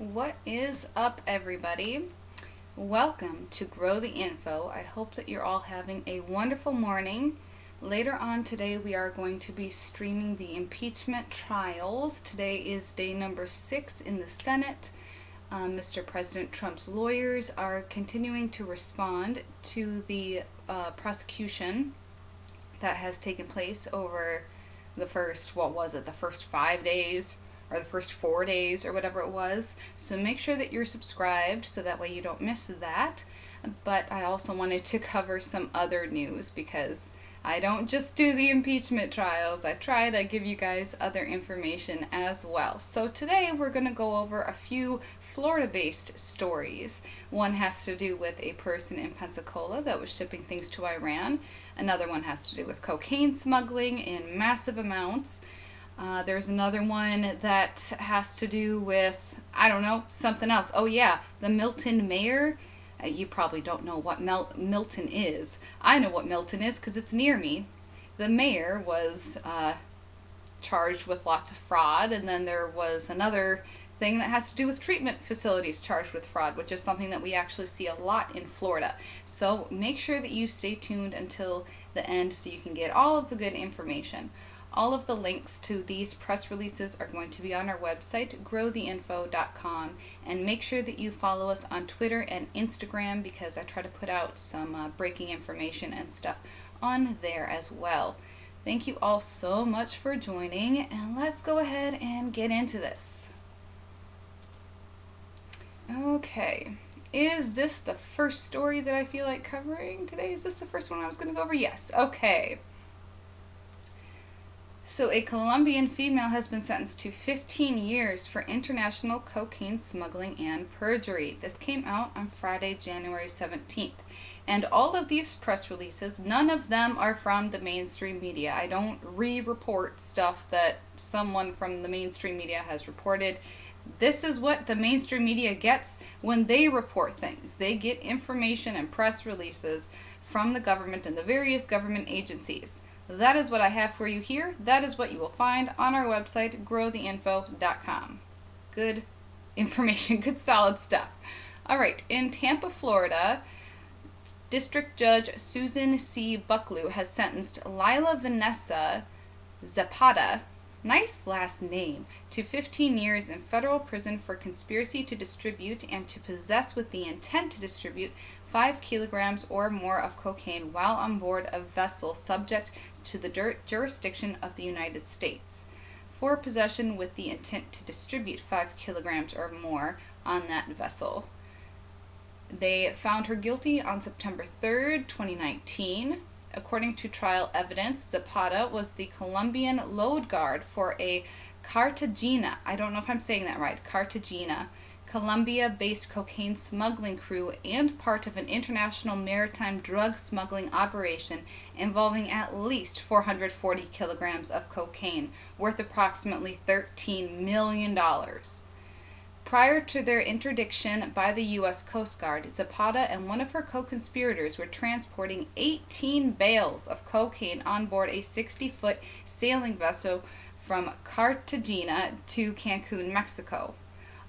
What is up, everybody? Welcome to Grow the Info. I hope that you're all having a wonderful morning. Later on today, we are going to be streaming the impeachment trials. Today is day number 6 in the Senate. Mr. President Trump's lawyers are continuing to respond to the prosecution that has taken place over the first 5 days or the first 4 days or whatever it was. So make sure that you're subscribed so that way you don't miss that. But I also wanted to cover some other news because I don't just do the impeachment trials. I try to give you guys other information as well. So today we're going to go over a few Florida-based stories. One has to do with a person in Pensacola that was shipping things to Iran. Another one has to do with cocaine smuggling in massive amounts. There's another one that has to do with, something else. Oh yeah, the Milton mayor. You probably don't know what Milton is. I know what Milton is because it's near me. The mayor was charged with lots of fraud, and then there was another thing that has to do with treatment facilities charged with fraud, which is something that we actually see a lot in Florida. So make sure that you stay tuned until the end so you can get all of the good information. All of the links to these press releases are going to be on our website, growtheinfo.com, and make sure that you follow us on Twitter and Instagram because I try to put out some breaking information and stuff on there as well. Thank you all so much for joining, and let's go ahead and get into this. Okay. Is this the first story that I feel like covering today? Is this the first one I was going to go over? Yes. Okay. So a Colombian female has been sentenced to 15 years for international cocaine smuggling and perjury. This came out on Friday, January 17th. And all of these press releases, none of them are from the mainstream media. I don't re-report stuff that someone from the mainstream media has reported. This is what the mainstream media gets when they report things. They get information and press releases from the government and the various government agencies. That is what I have for you here. That is what you will find on our website, growtheinfo.com. Good information, good solid stuff. All right, in Tampa, Florida, District Judge Susan C. Bucklew has sentenced Lila Vanessa Zapata, nice last name, to 15 years in federal prison for conspiracy to distribute and to possess with the intent to distribute 5 kilograms or more of cocaine while on board a vessel subject to the jurisdiction of the United States. For possession with the intent to distribute 5 kilograms or more on that vessel. They found her guilty on September 3rd, 2019. According to trial evidence, Zapata was the Colombian load guard for a Cartagena, I don't know if I'm saying that right, Cartagena, Colombia-based cocaine smuggling crew and part of an international maritime drug smuggling operation involving at least 440 kilograms of cocaine, worth approximately $13 million. Prior to their interdiction by the U.S. Coast Guard, Zapata and one of her co-conspirators were transporting 18 bales of cocaine on board a 60-foot sailing vessel from Cartagena to Cancun, Mexico.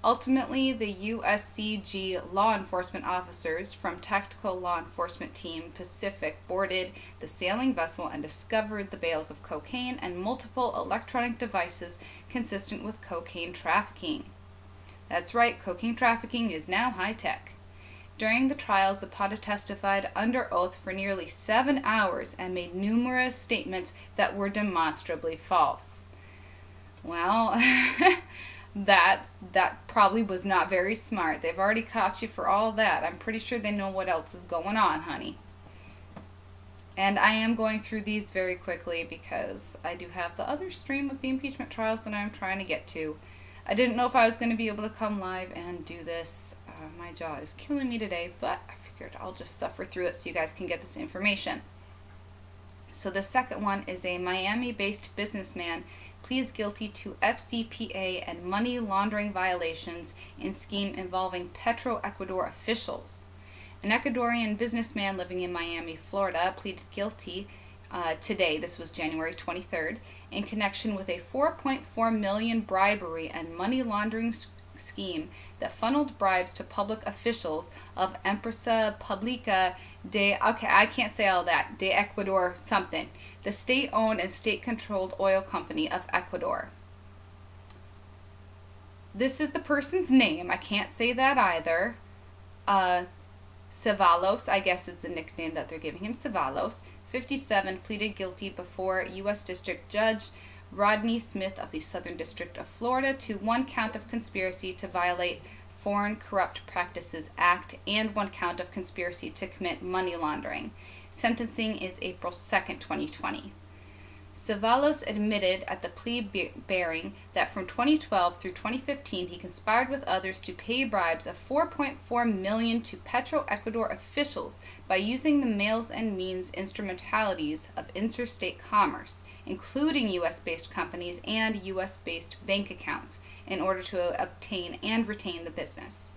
Ultimately, the USCG law enforcement officers from Tactical Law Enforcement Team Pacific boarded the sailing vessel and discovered the bales of cocaine and multiple electronic devices consistent with cocaine trafficking. That's right, cocaine trafficking is now high-tech. During the trial, Zapata testified under oath for nearly 7 hours and made numerous statements that were demonstrably false. Well, that probably was not very smart. They've already caught you for all that. I'm pretty sure they know what else is going on, honey. And I am going through these very quickly because I do have the other stream of the impeachment trials that I'm trying to get to. I didn't know if I was going to be able to come live and do this. My jaw is killing me today, but I figured I'll just suffer through it so you guys can get this information. So the second one is a Miami-based businessman pleads guilty to FCPA and money laundering violations in scheme involving Petro-Ecuador officials. An Ecuadorian businessman living in Miami, Florida, pleaded guilty today, this was January 23rd, in connection with a $4.4 million bribery and money laundering scheme that funneled bribes to public officials of Empresa Pública de, okay, I can't say all that, de Ecuador something, the state-owned and state-controlled oil company of Ecuador. This is the person's name. I can't say that either. Ceballos, I guess, is the nickname that they're giving him. Ceballos, 57, pleaded guilty before U.S. District Judge Rodney Smith of the Southern District of Florida to 1 count of conspiracy to violate Foreign Corrupt Practices Act and 1 count of conspiracy to commit money laundering. Sentencing is April 2nd, 2020. Ceballos admitted at the plea bearing that from 2012 through 2015 he conspired with others to pay bribes of $4.4 million to Ecuador officials by using the mails and means instrumentalities of interstate commerce, including U.S.-based companies and U.S.-based bank accounts, in order to obtain and retain the business.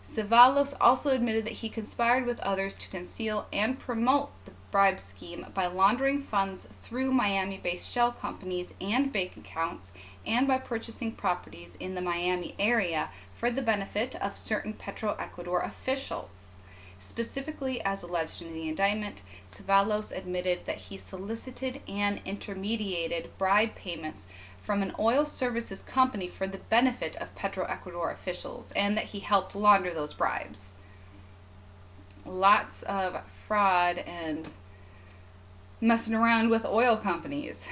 Ceballos also admitted that he conspired with others to conceal and promote the bribe scheme by laundering funds through Miami-based shell companies and bank accounts, and by purchasing properties in the Miami area for the benefit of certain Ecuador officials. Specifically, as alleged in the indictment, Ceballos admitted that he solicited and intermediated bribe payments from an oil services company for the benefit of Ecuador officials, and that he helped launder those bribes. Lots of fraud and messing around with oil companies.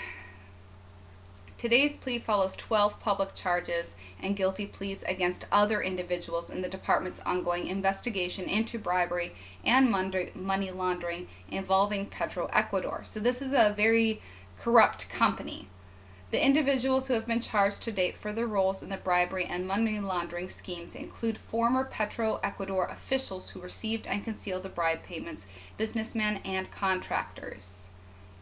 Today's plea follows 12 public charges and guilty pleas against other individuals in the department's ongoing investigation into bribery and money laundering involving Ecuador. So this is a very corrupt company. The individuals who have been charged to date for their roles in the bribery and money laundering schemes include former Ecuador officials who received and concealed the bribe payments, businessmen and contractors,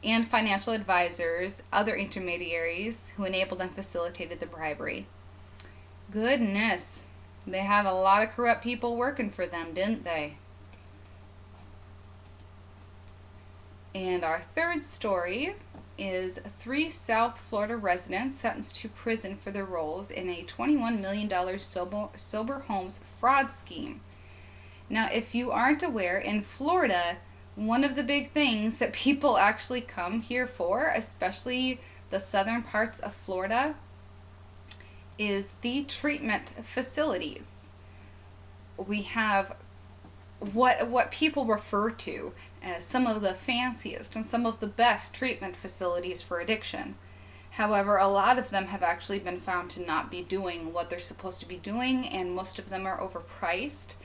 and financial advisors, other intermediaries who enabled and facilitated the bribery. Goodness, they had a lot of corrupt people working for them, didn't they? And our third story is 3 South Florida residents sentenced to prison for their roles in a $21 million sober homes fraud scheme. Now, if you aren't aware, in Florida, one of the big things that people actually come here for, especially the southern parts of Florida, is the treatment facilities. We have what people refer to as some of the fanciest and some of the best treatment facilities for addiction. However, a lot of them have actually been found to not be doing what they're supposed to be doing, and most of them are overpriced.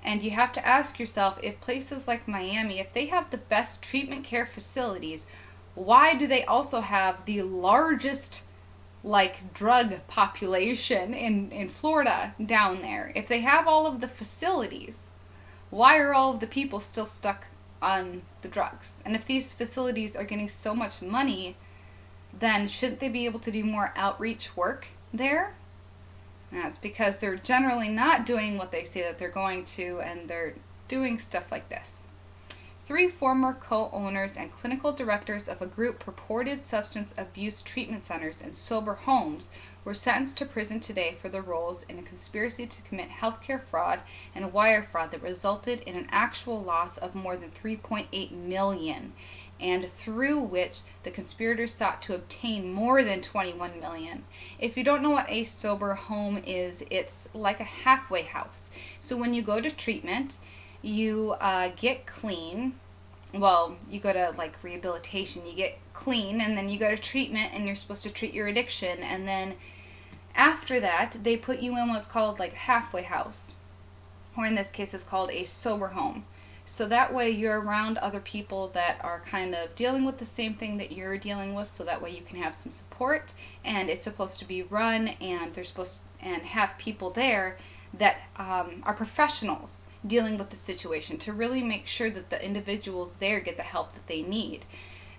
And you have to ask yourself, if places like Miami, if they have the best treatment care facilities, why do they also have the largest drug population in Florida down there? If they have all of the facilities, why are all of the people still stuck on the drugs? And if these facilities are getting so much money, then shouldn't they be able to do more outreach work there? That's because they're generally not doing what they say that they're going to, and they're doing stuff like this. 3 former co-owners and clinical directors of a group purported substance abuse treatment centers and sober homes were sentenced to prison today for their roles in a conspiracy to commit healthcare fraud and wire fraud that resulted in an actual loss of more than $3.8 million, and through which the conspirators sought to obtain more than $21 million. If you don't know what a sober home is, it's like a halfway house. So when you go to treatment, you get clean. Well, you go to rehabilitation, you get clean, and then you go to treatment, and you're supposed to treat your addiction, and then after that they put you in what's called a halfway house, or in this case it's called a sober home. So that way you're around other people that are kind of dealing with the same thing that you're dealing with, so that way you can have some support, and it's supposed to be run, and they're supposed and have people there that are professionals dealing with the situation to really make sure that the individuals there get the help that they need.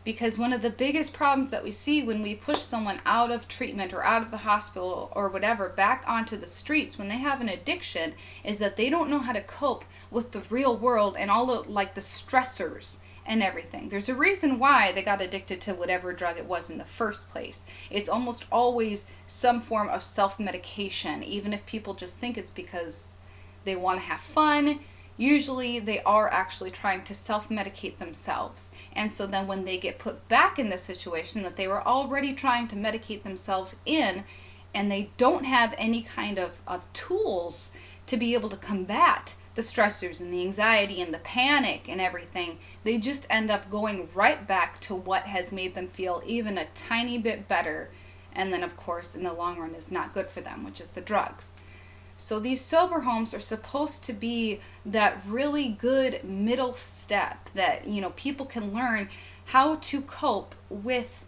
Because one of the biggest problems that we see when we push someone out of treatment or out of the hospital or whatever back onto the streets when they have an addiction is that they don't know how to cope with the real world and all the the stressors and everything. There's a reason why they got addicted to whatever drug it was in the first place. It's almost always some form of self-medication, even if people just think it's because they want to have fun. Usually they are actually trying to self-medicate themselves. And so then when they get put back in the situation that they were already trying to medicate themselves in, and they don't have any kind of tools to be able to combat the stressors and the anxiety and the panic and everything, they just end up going right back to what has made them feel even a tiny bit better, and then of course in the long run is not good for them, which is the drugs. So these sober homes are supposed to be that really good middle step that, people can learn how to cope with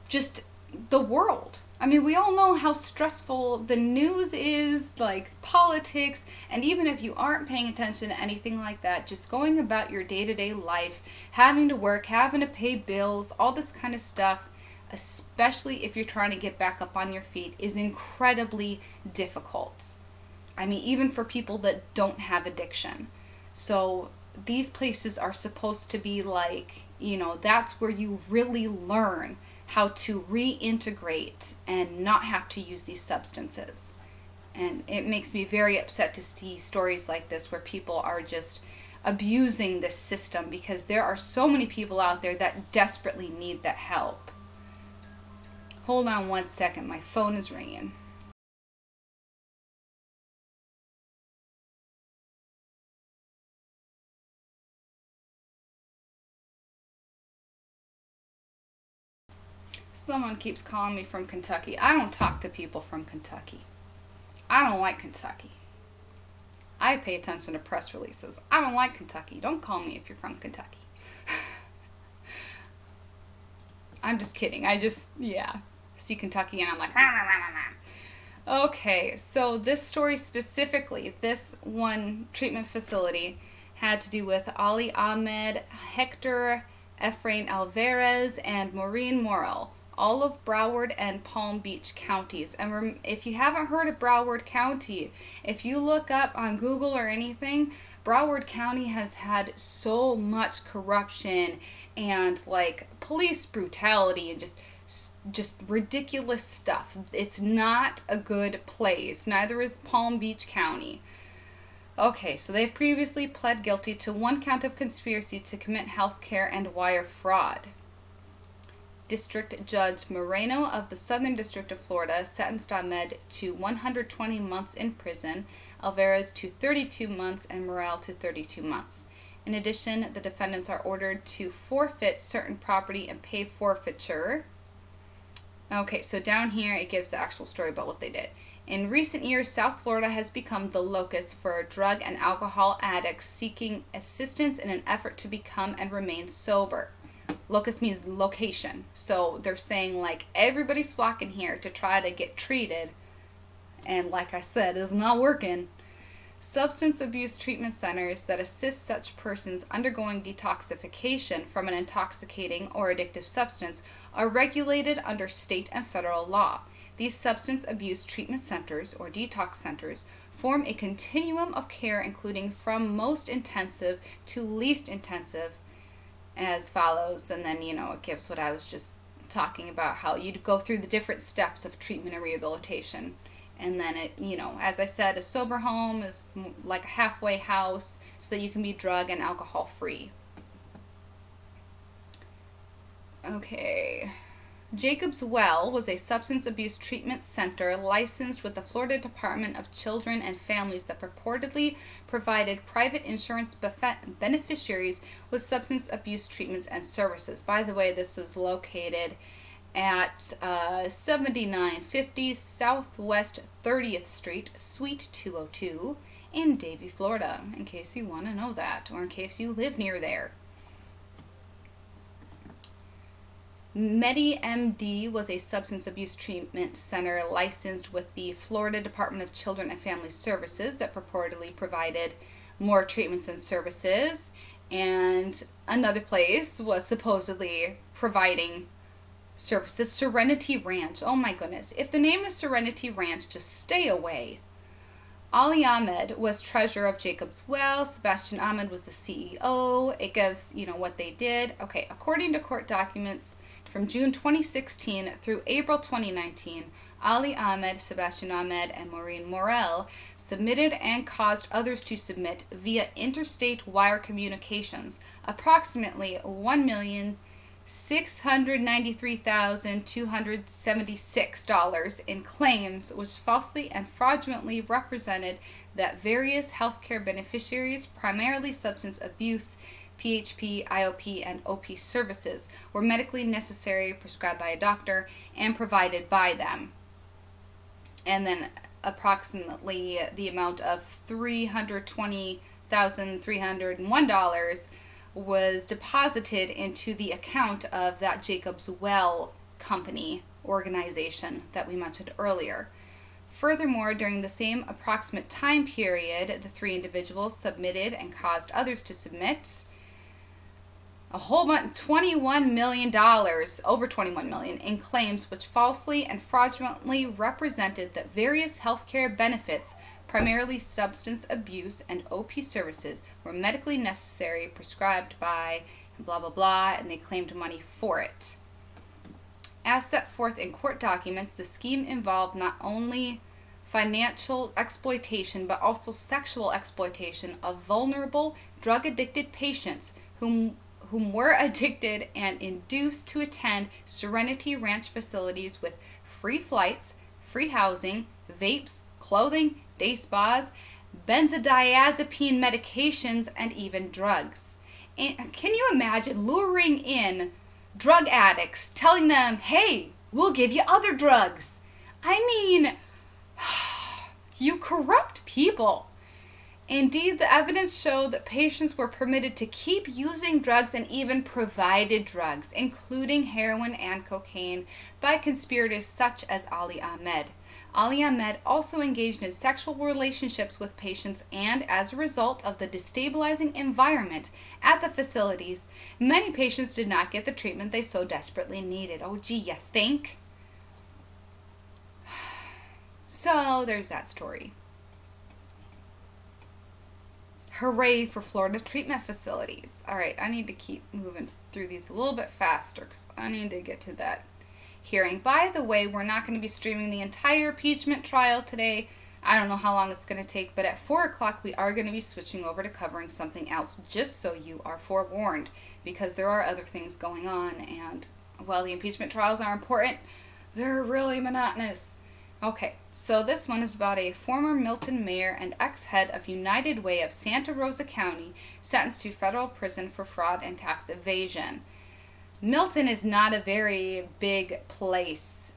just the world. I mean, we all know how stressful the news is, like politics, and even if you aren't paying attention to anything like that, just going about your day-to-day life, having to work, having to pay bills, all this kind of stuff, especially if you're trying to get back up on your feet, is incredibly difficult. I mean, even for people that don't have addiction. So these places are supposed to be like, that's where you really learn how to reintegrate and not have to use these substances. And it makes me very upset to see stories like this where people are just abusing this system, because there are so many people out there that desperately need that help. Hold on one second, my phone is ringing. Someone keeps calling me from Kentucky. I don't talk to people from Kentucky. I don't like Kentucky. I pay attention to press releases. I don't like Kentucky. Don't call me if you're from Kentucky. I'm just kidding. See Kentucky and I'm like, rah, rah, rah, rah, rah. Okay, so this story specifically, this one treatment facility had to do with Ali Ahmed, Hector Efrain Alvarez, and Maureen Morrill, all of Broward and Palm Beach counties. And if you haven't heard of Broward County, if you look up on Google or anything, Broward County has had so much corruption and like police brutality and just ridiculous stuff. It's not a good place. Neither is Palm Beach County. Okay, so they've previously pled guilty to one count of conspiracy to commit healthcare and wire fraud. District Judge Moreno of the Southern District of Florida sentenced Ahmed to 120 months in prison, Alvarez to 32 months, and Morrill to 32 months. In addition, the defendants are ordered to forfeit certain property and pay forfeiture. Okay, so down here it gives the actual story about what they did. In recent years, South Florida has become the locus for drug and alcohol addicts seeking assistance in an effort to become and remain sober. Locus means location. So they're saying like everybody's flocking here to try to get treated. And like I said, it's not working. Substance abuse treatment centers that assist such persons undergoing detoxification from an intoxicating or addictive substance are regulated under state and federal law. These substance abuse treatment centers, or detox centers, form a continuum of care including from most intensive to least intensive as follows. And then, it gives what I was just talking about, how you'd go through the different steps of treatment and rehabilitation. And then it, as I said, a sober home is like a halfway house so that you can be drug and alcohol free. Okay. Jacob's Well was a substance abuse treatment center licensed with the Florida Department of Children and Families that purportedly provided private insurance beneficiaries with substance abuse treatments and services. By the way, this was located at 7950 Southwest 30th Street, Suite 202 in Davie, Florida, in case you want to know that, or in case you live near there. MediMD was a substance abuse treatment center licensed with the Florida Department of Children and Family Services that purportedly provided more treatments and services. And another place was supposedly providing services. Serenity Ranch. Oh my goodness. If the name is Serenity Ranch, just stay away. Ali Ahmed was treasurer of Jacob's Well. Sebastian Ahmed was the CEO. It gives, what they did. Okay, according to court documents from June 2016 through April 2019, Ali Ahmed, Sebastian Ahmed, and Maureen Morel submitted and caused others to submit via interstate wire communications approximately $1,693,276 in claims, which falsely and fraudulently represented that various healthcare beneficiaries, primarily substance abuse, PHP, IOP, and OP services, were medically necessary, prescribed by a doctor, and provided by them. And then approximately the amount of $320,301 was deposited into the account of that Jacob's Well company organization that we mentioned earlier. Furthermore, during the same approximate time period, the three individuals submitted and caused others to submit a whole bunch, $21 million, over $21 million, in claims which falsely and fraudulently represented that various healthcare benefits, primarily substance abuse and OP services, were medically necessary, prescribed by, blah, blah, blah, and they claimed money for it. As set forth in court documents, the scheme involved not only financial exploitation but also sexual exploitation of vulnerable, drug-addicted patients whom were addicted and induced to attend Serenity Ranch facilities with free flights, free housing, vapes, clothing, day spas, benzodiazepine medications, and even drugs. And can you imagine luring in drug addicts, telling them, hey, we'll give you other drugs? I mean, you corrupt people. Indeed, the evidence showed that patients were permitted to keep using drugs and even provided drugs, including heroin and cocaine, by conspirators such as Ali Ahmed. Ali Ahmed also engaged in sexual relationships with patients, and as a result of the destabilizing environment at the facilities, many patients did not get the treatment they so desperately needed. Oh, gee, you think? So, there's that story. Hooray for Florida treatment facilities. All right, I need to keep moving through these a little bit faster because I need to get to that hearing. By the way, we're not going to be streaming the entire impeachment trial today. I don't know how long it's going to take, but at 4 o'clock we are going to be switching over to covering something else, just so you are forewarned, because there are other things going on, and while the impeachment trials are important, they're really monotonous. Okay, so this one is about a former Milton mayor and ex-head of United Way of Santa Rosa County sentenced to federal prison for fraud and tax evasion. Milton is not a very big place.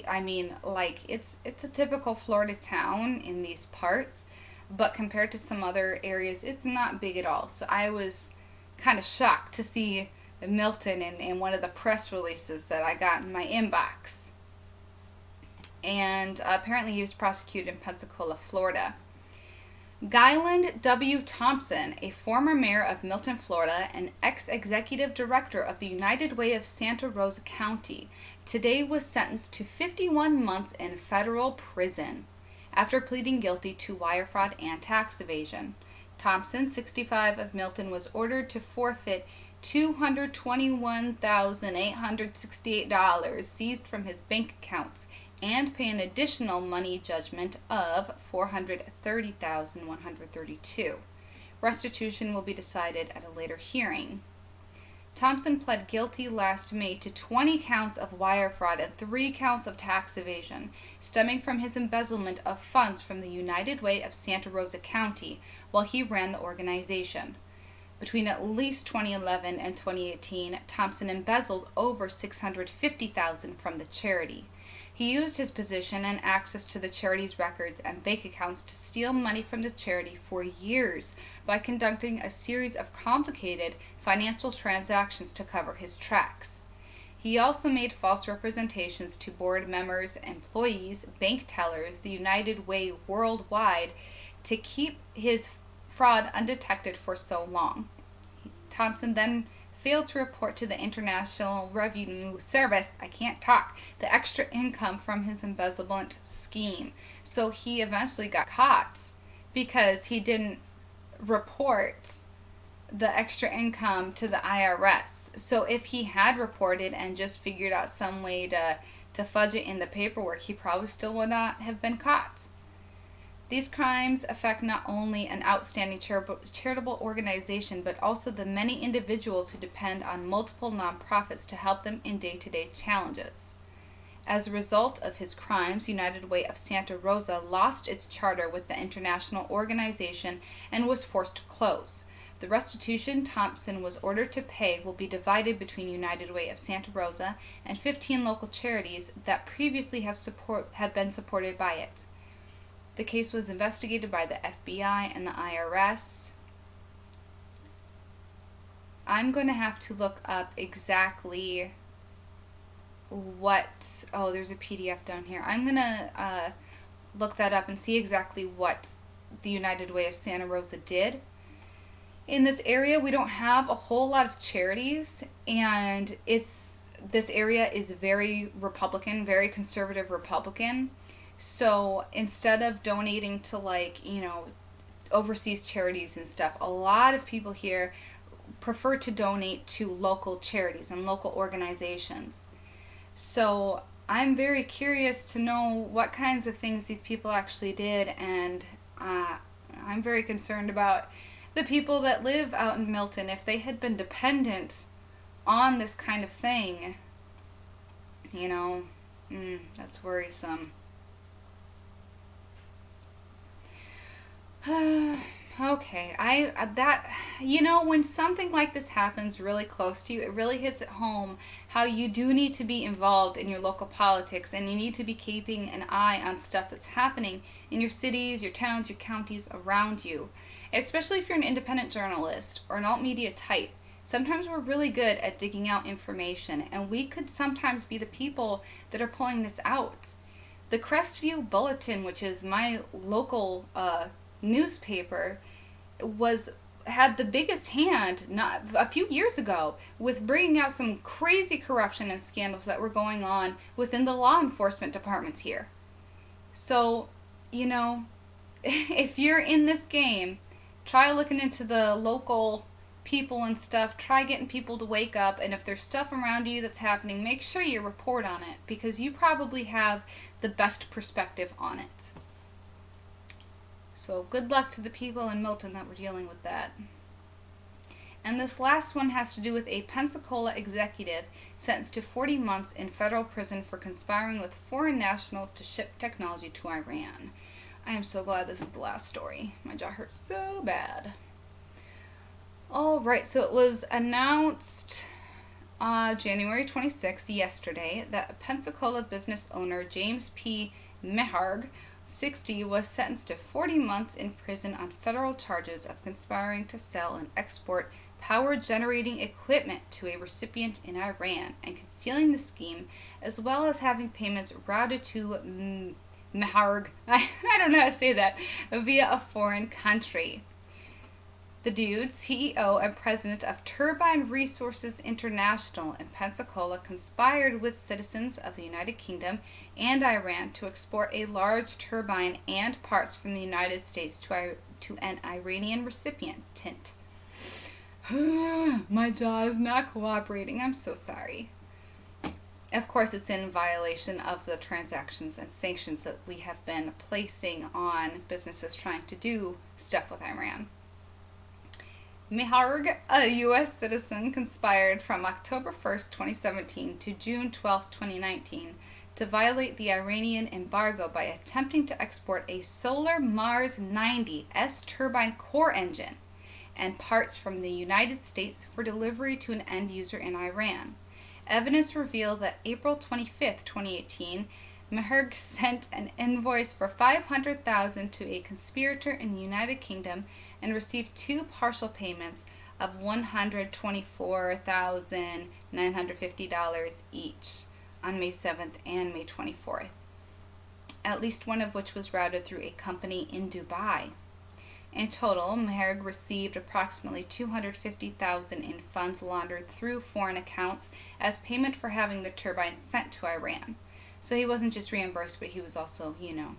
I mean, like, it's a typical Florida town in these parts, but compared to some other areas, it's not big at all. So I was kind of shocked to see Milton in one of the press releases that I got in my inbox. And apparently he was prosecuted in Pensacola, Florida. Guyland W. Thompson, a former mayor of Milton, Florida, and ex-executive director of the United Way of Santa Rosa County, today was sentenced to 51 months in federal prison after pleading guilty to wire fraud and tax evasion. Thompson, 65, of Milton, was ordered to forfeit $221,868 seized from his bank accounts and pay an additional money judgment of $430,132. Restitution will be decided at a later hearing. Thompson pled guilty last May to 20 counts of wire fraud and 3 counts of tax evasion, stemming from his embezzlement of funds from the United Way of Santa Rosa County while he ran the organization. Between at least 2011 and 2018, Thompson embezzled over $650,000 from the charity. He used his position and access to the charity's records and bank accounts to steal money from the charity for years by conducting a series of complicated financial transactions to cover his tracks. He also made false representations to board members, employees, bank tellers, the United Way worldwide, to keep his fraud undetected for so long. Thompson then failed to report to the International Revenue Service, I can't talk, the extra income from his embezzlement scheme. So he eventually got caught because he didn't report the extra income to the IRS. So if he had reported and just figured out some way to fudge it in the paperwork, he probably still would not have been caught. These crimes affect not only an outstanding charitable organization, but also the many individuals who depend on multiple nonprofits to help them in day-to-day challenges. As a result of his crimes, United Way of Santa Rosa lost its charter with the international organization and was forced to close. The restitution Thompson was ordered to pay will be divided between United Way of Santa Rosa and 15 local charities that previously have been supported by it. The case was investigated by the FBI and the IRS. I'm going to have to look up exactly what... Oh, there's a PDF down here. I'm going to look that up and see exactly what the United Way of Santa Rosa did. In this area, we don't have a whole lot of charities, and this area is very Republican, very conservative Republican. So instead of donating to overseas charities and stuff, a lot of people here prefer to donate to local charities and local organizations. So I'm very curious to know what kinds of things these people actually did, and I'm very concerned about the people that live out in Milton. If they had been dependent on this kind of thing, that's worrisome. Okay, when something like this happens really close to you, it really hits at home how you do need to be involved in your local politics, and you need to be keeping an eye on stuff that's happening in your cities, your towns, your counties around you. Especially if you're an independent journalist or an alt media type. Sometimes we're really good at digging out information, and we could sometimes be the people that are pulling this out. The Crestview Bulletin, which is my local newspaper, had the biggest hand a few years ago with bringing out some crazy corruption and scandals that were going on within the law enforcement departments here. So, if you're in this game, try looking into the local people and stuff. Try getting people to wake up, and if there's stuff around you that's happening, make sure you report on it, because you probably have the best perspective on it. So good luck to the people in Milton that were dealing with that. And this last one has to do with a Pcola executive sentenced to 40 months in federal prison for conspiring with foreign nationals to ship technology to Iran. I am so glad this is the last story. My jaw hurts so bad. Alright, so it was announced January 26th, yesterday, that Pensacola business owner James P. Meharg, 60, was sentenced to 40 months in prison on federal charges of conspiring to sell and export power generating equipment to a recipient in Iran and concealing the scheme, as well as having payments routed to Meharg, I don't know how to say that, via a foreign country. The dude, CEO and president of Turbine Resources International in Pensacola, conspired with citizens of the United Kingdom and Iran to export a large turbine and parts from the United States to an Iranian recipient. My jaw is not cooperating. I'm so sorry. Of course, it's in violation of the transactions and sanctions that we have been placing on businesses trying to do stuff with Iran. Meharg, a U.S. citizen, conspired from October 1st, 2017 to June 12th, 2019 to violate the Iranian embargo by attempting to export a Solar Mars 90 S-turbine core engine and parts from the United States for delivery to an end user in Iran. Evidence revealed that April 25th, 2018, Meharg sent an invoice for $500,000 to a conspirator in the United Kingdom and received two partial payments of $124,950 each on May 7th and May 24th, at least one of which was routed through a company in Dubai. In total, Meherg received approximately $250,000 in funds laundered through foreign accounts as payment for having the turbine sent to Iran. So he wasn't just reimbursed, but he was also,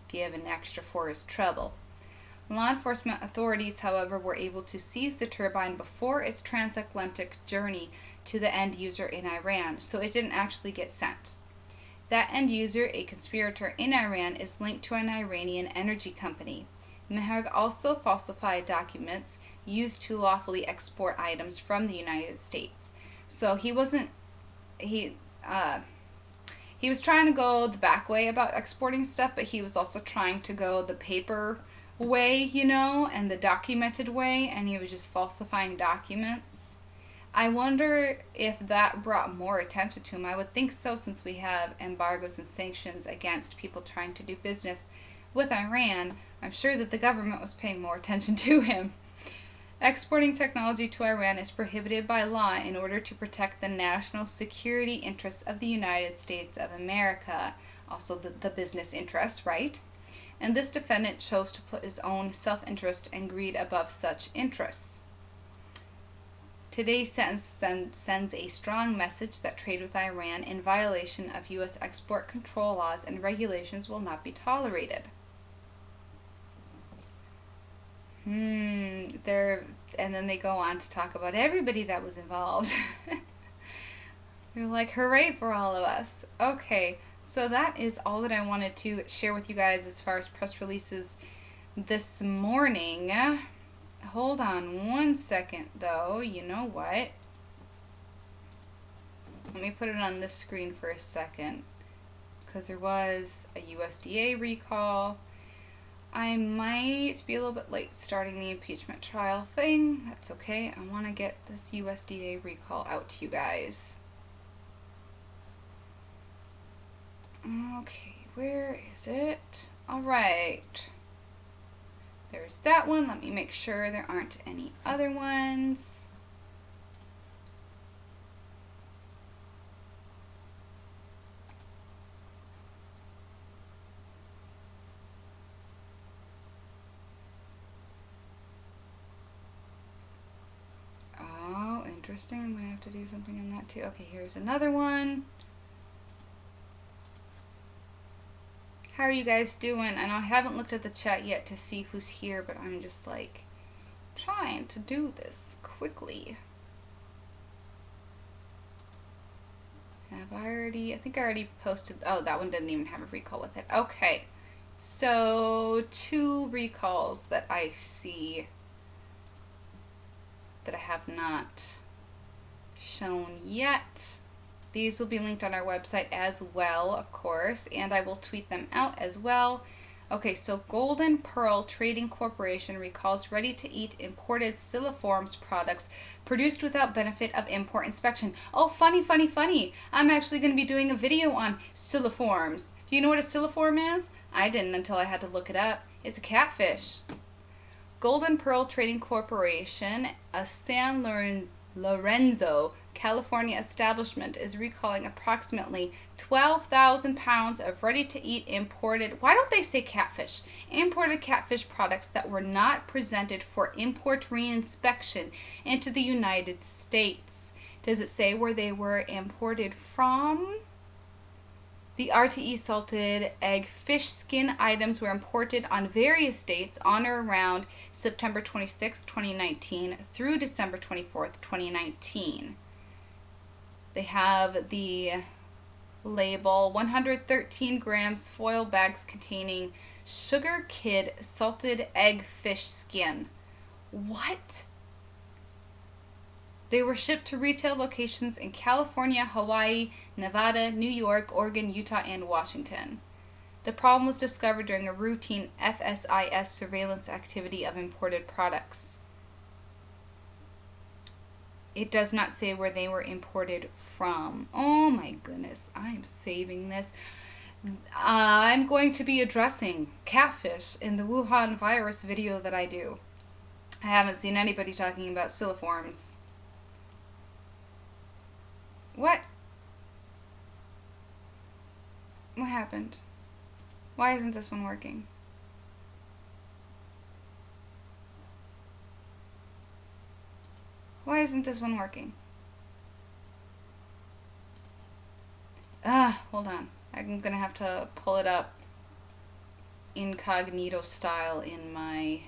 given extra for his trouble. Law enforcement authorities, however, were able to seize the turbine before its transatlantic journey to the end user in Iran, so it didn't actually get sent. That end user, a conspirator in Iran, is linked to an Iranian energy company. Meherg also falsified documents used to lawfully export items from the United States. So he was trying to go the back way about exporting stuff, but he was also trying to go the paper way, and the documented way, and he was just falsifying documents. I wonder if that brought more attention to him. I would think so, since we have embargoes and sanctions against people trying to do business with Iran. I'm sure that the government was paying more attention to him. Exporting technology to Iran is prohibited by law in order to protect the national security interests of the United States of America. Also the business interests, right? And this defendant chose to put his own self-interest and greed above such interests. Today's sentence sends a strong message that trade with Iran in violation of U.S. export control laws and regulations will not be tolerated. And then they go on to talk about everybody that was involved. They're like, hooray for all of us. Okay, so that is all that I wanted to share with you guys as far as press releases this morning. Hold on one second, though. You know what? Let me put it on this screen for a second, because there was a USDA recall. I might be a little bit late starting the impeachment trial thing. That's okay. I want to get this USDA recall out to you guys. Okay, where is it? All right. There's that one. Let me make sure there aren't any other ones. Oh, interesting. I'm going to have to do something on that too. Okay, here's another one. How are you guys doing? I know I haven't looked at the chat yet to see who's here, but I'm just like trying to do this quickly. I think I already posted. Oh, that one didn't even have a recall with it. Okay. So 2 recalls that I see that I have not shown yet. These will be linked on our website as well, of course, and I will tweet them out as well. Okay, so Golden Pearl Trading Corporation recalls ready-to-eat imported Siliforms products produced without benefit of import inspection. Oh, funny. I'm actually going to be doing a video on Siliforms. Do you know what a Siliform is? I didn't until I had to look it up. It's a catfish. Golden Pearl Trading Corporation, a San Lorenzo, California establishment, is recalling approximately 12,000 pounds of ready-to-eat imported, why don't they say catfish? Imported catfish products that were not presented for import reinspection into the United States. Does it say where they were imported from? The RTE salted egg fish skin items were imported on various dates on or around September 26, 2019 through December 24th, 2019. They have the label 113 grams foil bags containing Sugar Kid salted egg fish skin. What? They were shipped to retail locations in California, Hawaii, Nevada, New York, Oregon, Utah, and Washington. The problem was discovered during a routine FSIS surveillance activity of imported products. It does not say where they were imported from. Oh my goodness, I am saving this. I'm going to be addressing catfish in the Wuhan virus video that I do. I haven't seen anybody talking about Siliforms. What? What happened? Why isn't this one working? Why isn't this one working? Hold on. I'm gonna have to pull it up incognito style in my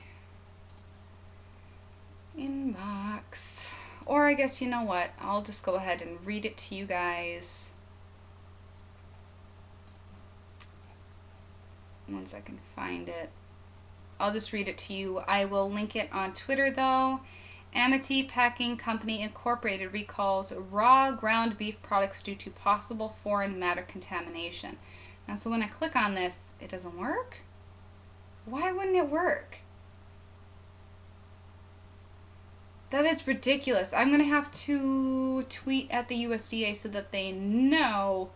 inbox. Or I guess, you know what? I'll just go ahead and read it to you guys. Once I can find it. I'll just read it to you. I will link it on Twitter though. Amity Packing Company Incorporated recalls raw ground beef products due to possible foreign matter contamination. Now, so when I click on this, it doesn't work? Why wouldn't it work? That is ridiculous. I'm going to have to tweet at the USDA so that they know.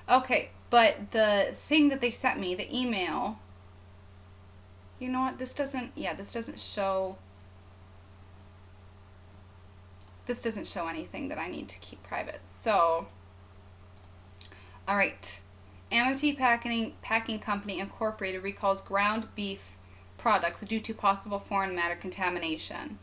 Okay, but the thing that they sent me, the email, you know what? This doesn't show. This doesn't show anything that I need to keep private. So, all right. Amity Packing Company Incorporated recalls ground beef products due to possible foreign matter contamination.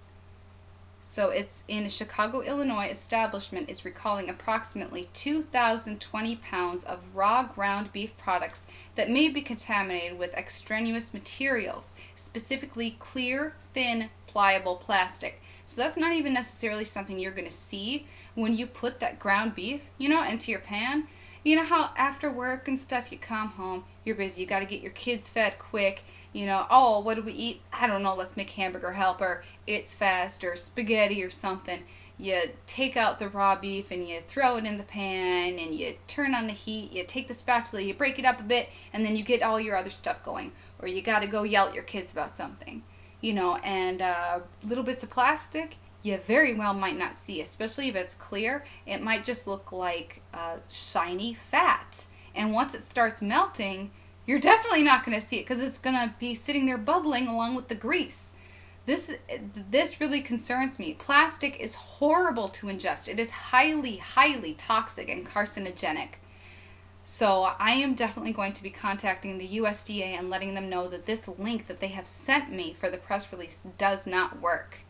So it's in Chicago, Illinois. Establishment is recalling approximately 2,020 pounds of raw ground beef products that may be contaminated with extraneous materials, specifically clear, thin, pliable plastic. So that's not even necessarily something you're going to see when you put that ground beef, into your pan. You know how after work and stuff you come home, you're busy, you got to get your kids fed quick, oh, what do we eat? I don't know, let's make hamburger helper, it's fast, or spaghetti or something. You take out the raw beef and you throw it in the pan and you turn on the heat, you take the spatula, you break it up a bit, and then you get all your other stuff going. Or you got to go yell at your kids about something. And little bits of plastic, you very well might not see, especially if it's clear. It might just look like shiny fat. And once it starts melting, you're definitely not going to see it because it's going to be sitting there bubbling along with the grease. This really concerns me. Plastic is horrible to ingest. It is highly, highly toxic and carcinogenic. So I am definitely going to be contacting the USDA and letting them know that this link that they have sent me for the press release does not work.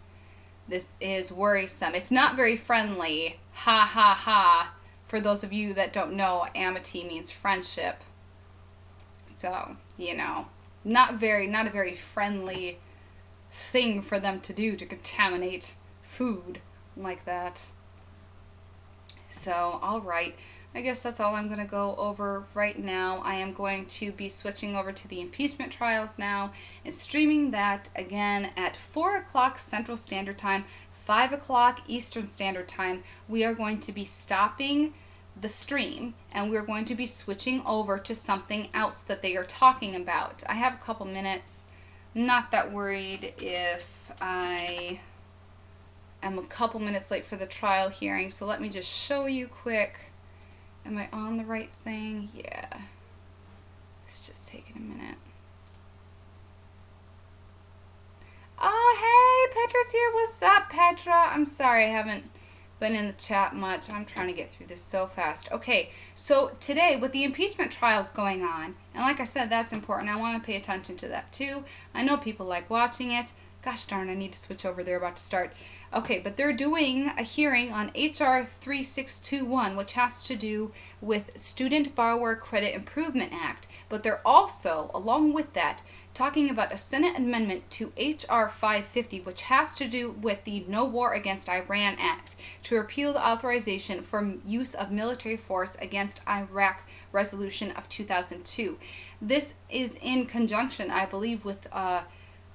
This is worrisome. It's not very friendly. Ha ha ha. For those of you that don't know, amity means friendship. So, not a very friendly thing for them to do, to contaminate food like that. So, alright. I guess that's all I'm going to go over right now. I am going to be switching over to the impeachment trials now and streaming that again at 4 o'clock Central Standard Time, 5 o'clock Eastern Standard Time. We are going to be stopping the stream and we're going to be switching over to something else that they are talking about. I have a couple minutes. Not that worried if I am a couple minutes late for the trial hearing, so let me just show you quick. Am I on the right thing? Yeah. It's just taking a minute. Oh, hey, Petra's here. What's up, Petra? I'm sorry I haven't been in the chat much. I'm trying to get through this so fast. Okay, so today with the impeachment trials going on, and like I said, that's important. I want to pay attention to that too. I know people like watching it. Gosh darn, I need to switch over. They're about to start. Okay, but they're doing a hearing on HR 3621, which has to do with Student Borrower Credit Improvement Act. But they're also, along with that, talking about a Senate amendment to HR 550, which has to do with the No War Against Iran Act, to repeal the authorization for use of military force against Iraq resolution of 2002. This is in conjunction, I believe, with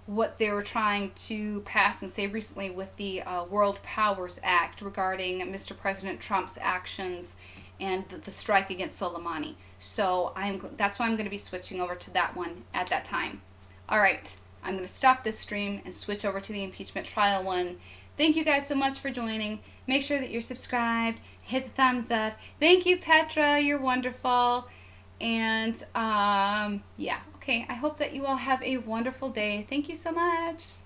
what they were trying to pass and say recently with the World Powers Act regarding Mr. President Trump's actions and the strike against Soleimani. So that's why I'm going to be switching over to that one at that time. All right, I'm going to stop this stream and switch over to the impeachment trial one. Thank you guys so much for joining. Make sure that you're subscribed. Hit the thumbs up. Thank you, Petra. You're wonderful. And yeah, okay, I hope that you all have a wonderful day. Thank you so much.